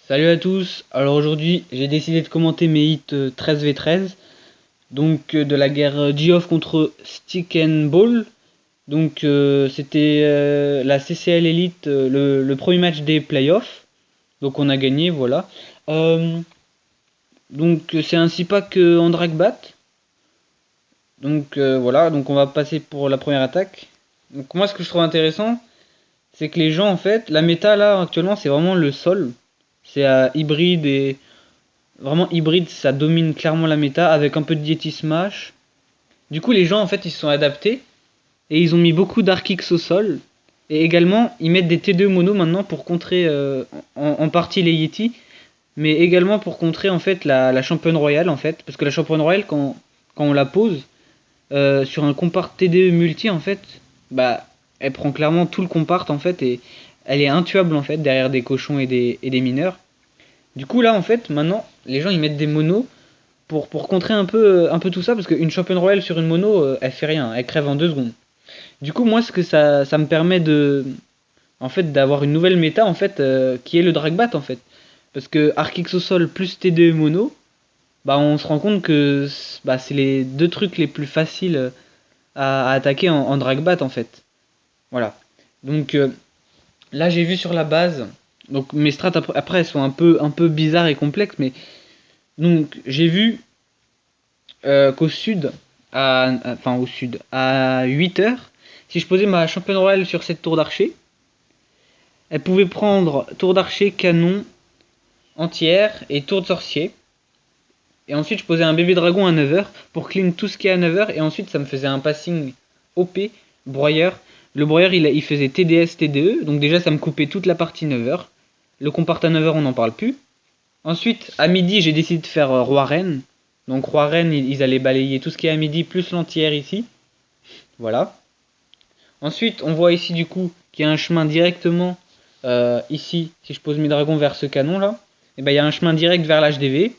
Salut à tous, alors aujourd'hui j'ai décidé de commenter mes hits 13v13, donc de la guerre Geoff contre Stick and Ball. Donc c'était la CCL Elite, le premier match des playoffs, donc on a gagné, voilà. Euh, donc c'est un 6 pack en drag bat, donc voilà, donc on va passer pour la première attaque. Donc moi ce que je trouve intéressant, c'est que les gens en fait, la méta là actuellement c'est vraiment le sol, c'est hybride et vraiment hybride, ça domine clairement la méta avec un peu de Yeti Smash. Du coup, les gens en fait ils se sont adaptés et ils ont mis beaucoup d'Arc X au sol. Et également, ils mettent des T2 mono maintenant pour contrer en partie les Yeti, mais également pour contrer en fait la championne royale en fait. Parce que la championne royale, quand on la pose sur un compart T2 multi en fait, bah elle prend clairement tout le compart en fait et elle est intuable en fait derrière des cochons et des mineurs. Du coup là en fait maintenant les gens ils mettent des monos pour contrer un peu tout ça, parce qu'une championne royale sur une mono, elle fait rien, elle crève en 2 secondes. Du coup, moi, ce que ça me permet en fait, d'avoir une nouvelle méta, en fait, qui est le dragbat, en fait. Parce que Arc au sol plus T2 mono, bah, on se rend compte que bah, c'est les deux trucs les plus faciles à attaquer en dragbat, en fait. Voilà. Donc, là, j'ai vu sur la base, donc mes strats après, elles sont un peu bizarres et complexes, mais donc, j'ai vu qu'au sud, enfin au sud, à 8 heures, si je posais ma championne royale sur cette tour d'archer, elle pouvait prendre tour d'archer, canon, entière et tour de sorcier. Et ensuite, je posais un bébé dragon à 9 heures pour clean tout ce qui est à 9 heures. Et ensuite, ça me faisait un passing OP, broyeur. Le broyeur, il faisait TDS, TDE. Donc déjà, ça me coupait toute la partie 9 heures. Le compart à 9 heures, on n'en parle plus. Ensuite, à midi, j'ai décidé de faire roi-reine. Donc roi-reine, ils allaient balayer tout ce qui est à midi, plus l'entière ici. Voilà. Ensuite, on voit ici du coup qu'il y a un chemin directement ici. Si je pose mes dragons vers ce canon là, et ben il y a un chemin direct vers l'HDV.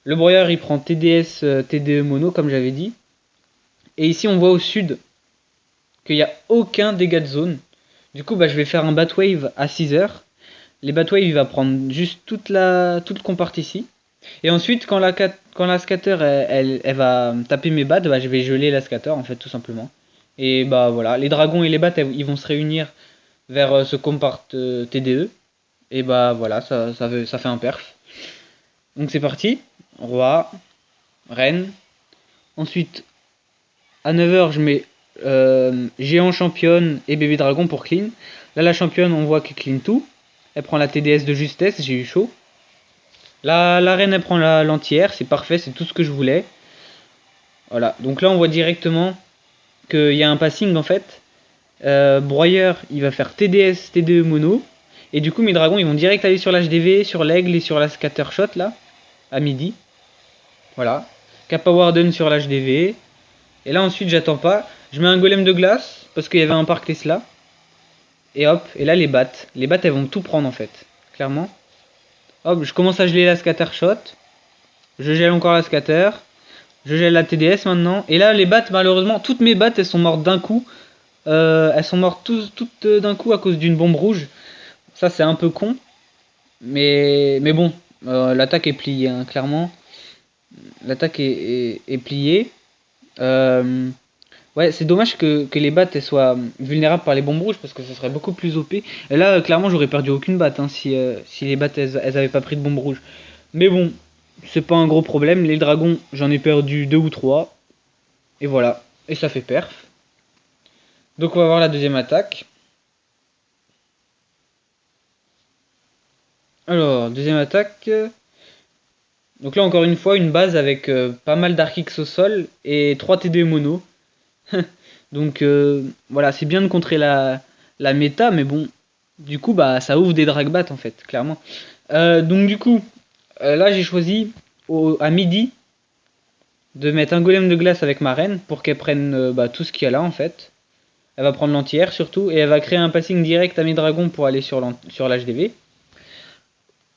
Le broyeur il prend TDS, TDE mono comme j'avais dit. Et ici on voit au sud qu'il n'y a aucun dégât de zone. Du coup, bah, je vais faire un Batwave à 6 heures. Les Batwave il va prendre juste tout le compart ici. Et ensuite, quand la scatter elle va taper mes bats, bah, je vais geler la scatter en fait tout simplement. Et bah voilà, les dragons et les bats ils vont se réunir vers ce compart TDE. Et bah voilà, ça fait un perf. Donc c'est parti. Roi, reine. Ensuite, à 9 heures je mets géant championne et bébé dragon pour clean. Là, la championne, on voit qu'elle clean tout. Elle prend la TDS de justesse, j'ai eu chaud. La reine, elle prend l'entière, c'est parfait, c'est tout ce que je voulais. Voilà, donc là, on voit directement qu'il y a un passing en fait. Broyeur, il va faire TDS, T2 mono. Et du coup, mes dragons, ils vont direct aller sur l'HDV, sur l'aigle et sur la scattershot là, à midi. Voilà. Kappa Warden sur l'HDV. Et là, ensuite, j'attends pas. Je mets un golem de glace, parce qu'il y avait un parc Tesla. Et hop, et là, les battes. Les battes, elles vont tout prendre en fait, clairement. Hop, je commence à geler la scattershot. Je gèle encore la scatter. Je gèle la TDS maintenant. Et là, les battes, malheureusement, toutes mes battes, elles sont mortes d'un coup. Elles sont mortes toutes d'un coup à cause d'une bombe rouge. Ça, c'est un peu con. Mais bon, l'attaque est pliée, hein, clairement. L'attaque est pliée. Ouais, c'est dommage que les battes elles soient vulnérables par les bombes rouges parce que ce serait beaucoup plus OP. Et là, clairement, j'aurais perdu aucune batte hein, si les battes elles avaient pas pris de bombes rouges. Mais bon, c'est pas un gros problème. Les dragons, j'en ai perdu 2 ou 3. Et voilà. Et ça fait perf. Donc on va voir la deuxième attaque. Alors, deuxième attaque. Donc là, encore une fois, une base avec pas mal d'Arc X au sol et 3 TD mono. Donc voilà, c'est bien de contrer la méta, mais bon, du coup, bah ça ouvre des dragbats en fait, clairement. Donc du coup, là j'ai choisi à midi de mettre un golem de glace avec ma reine pour qu'elle prenne bah, tout ce qu'il y a là en fait. Elle va prendre l'entière surtout et elle va créer un passing direct à mes dragons pour aller sur l'HDV.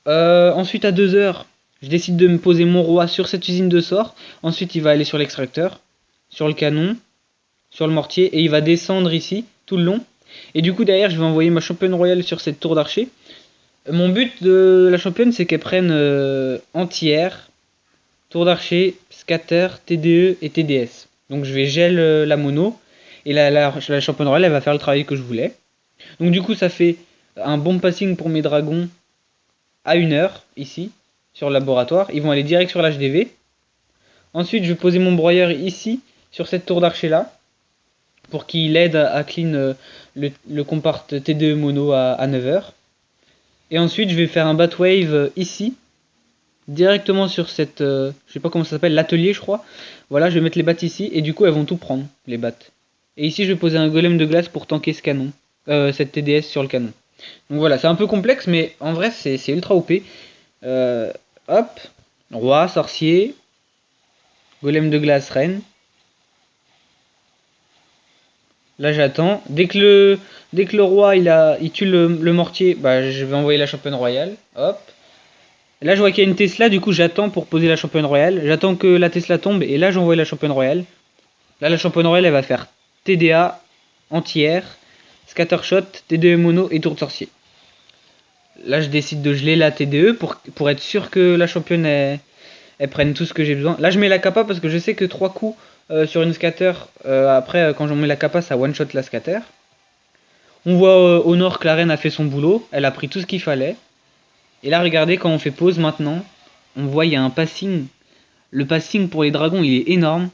Ensuite à 2 heures, je décide de me poser mon roi sur cette usine de sort. Ensuite il va aller sur l'extracteur, sur le canon, sur le mortier et il va descendre ici tout le long. Et du coup derrière je vais envoyer ma championne royale sur cette tour d'archer. Mon but de la championne, c'est qu'elle prenne anti-air, tour d'archer, scatter, TDE et TDS. Donc je vais gel la mono. Et la championne royale, elle va faire le travail que je voulais. Donc du coup, ça fait un bon passing pour mes dragons à 1 heure, ici, sur le laboratoire. Ils vont aller direct sur l'HDV. Ensuite, je vais poser mon broyeur ici, sur cette tour d'archer là, pour qu'il aide à clean le compart T2 mono à 9 heures. Et ensuite, je vais faire un Batwave ici, directement sur cette, je sais pas comment ça s'appelle, l'atelier je crois. Voilà, je vais mettre les battes ici, et du coup elles vont tout prendre, les battes. Et ici je vais poser un golem de glace pour tanker ce canon, cette TDS sur le canon. Donc voilà, c'est un peu complexe, mais en vrai c'est ultra OP. Hop, roi, sorcier, golem de glace, reine. Là j'attends. Dès que le roi il tue le mortier, bah, je vais envoyer la championne royale. Hop. Là je vois qu'il y a une Tesla, du coup j'attends pour poser la championne royale. J'attends que la Tesla tombe et là j'envoie la championne royale. Là la championne royale elle va faire TDA, anti-air, scattershot, TDE mono et tour de sorcier. Là je décide de geler la TDE pour être sûr que la championne elle prenne tout ce que j'ai besoin. Là je mets la kappa parce que je sais que 3 coups sur une scatter, après quand j'en mets la kappa ça one shot la scatter. On voit au nord que la reine a fait son boulot, elle a pris tout ce qu'il fallait. Et là regardez quand on fait pause maintenant, on voit il y a un passing. Le passing pour les dragons il est énorme.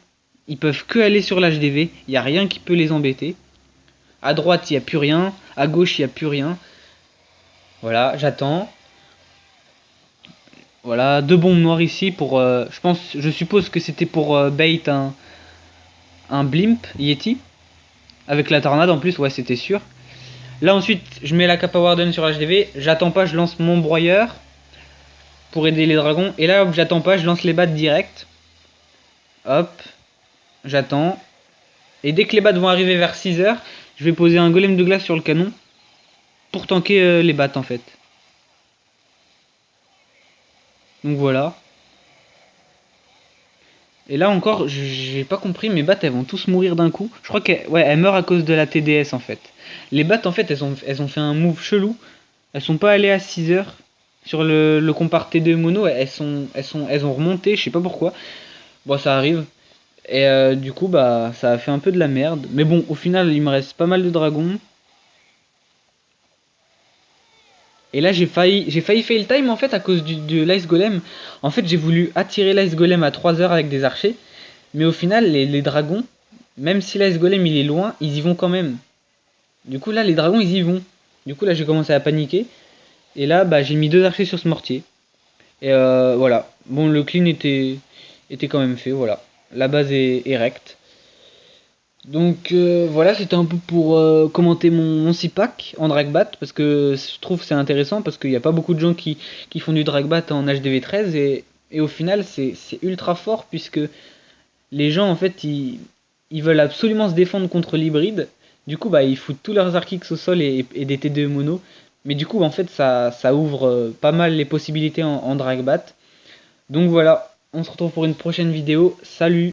Ils peuvent que aller sur l'HDV, il n'y a rien qui peut les embêter. À droite il n'y a plus rien, à gauche il n'y a plus rien. Voilà, j'attends. Voilà, 2 bombes noires ici pour, je suppose que c'était pour bait un blimp Yeti. Avec la tornade en plus, ouais c'était sûr. Là ensuite, je mets la Kappa Warden sur l'HDV, j'attends pas, je lance mon broyeur pour aider les dragons. Et là, j'attends pas, je lance les battes direct. Hop, j'attends. Et dès que les battes vont arriver vers 6 heures, je vais poser un golem de glace sur le canon pour tanker les battes en fait. Donc voilà. Et là encore, j'ai pas compris, mes battes elles vont tous mourir d'un coup. Je crois qu'elles meurent à cause de la TDS en fait. Les battes en fait elles ont fait un move chelou. Elles sont pas allées à 6 heures. Sur le compart T2 mono, elles ont remonté, je sais pas pourquoi. Bon ça arrive. Et du coup bah ça a fait un peu de la merde. Mais bon au final il me reste pas mal de dragons. Et là j'ai failli fail time en fait à cause de l'ice golem. En fait j'ai voulu attirer l'ice golem à 3 heures avec des archers. Mais au final les dragons, même si l'ice golem il est loin, ils y vont quand même. Du coup là les dragons ils y vont. Du coup là j'ai commencé à paniquer. Et là bah j'ai mis 2 archers sur ce mortier. Et voilà. Bon le clean était quand même fait, voilà. La base est recte. Donc voilà, c'était un peu pour commenter mon 6 pack en dragbat, parce que je trouve c'est intéressant, parce qu'il n'y a pas beaucoup de gens qui font du dragbat en HDV13, et au final c'est ultra fort, puisque les gens en fait ils veulent absolument se défendre contre l'hybride, du coup bah ils foutent tous leurs archix au sol et des T2 mono, mais du coup en fait ça ouvre pas mal les possibilités en dragbat. Donc voilà, on se retrouve pour une prochaine vidéo, salut!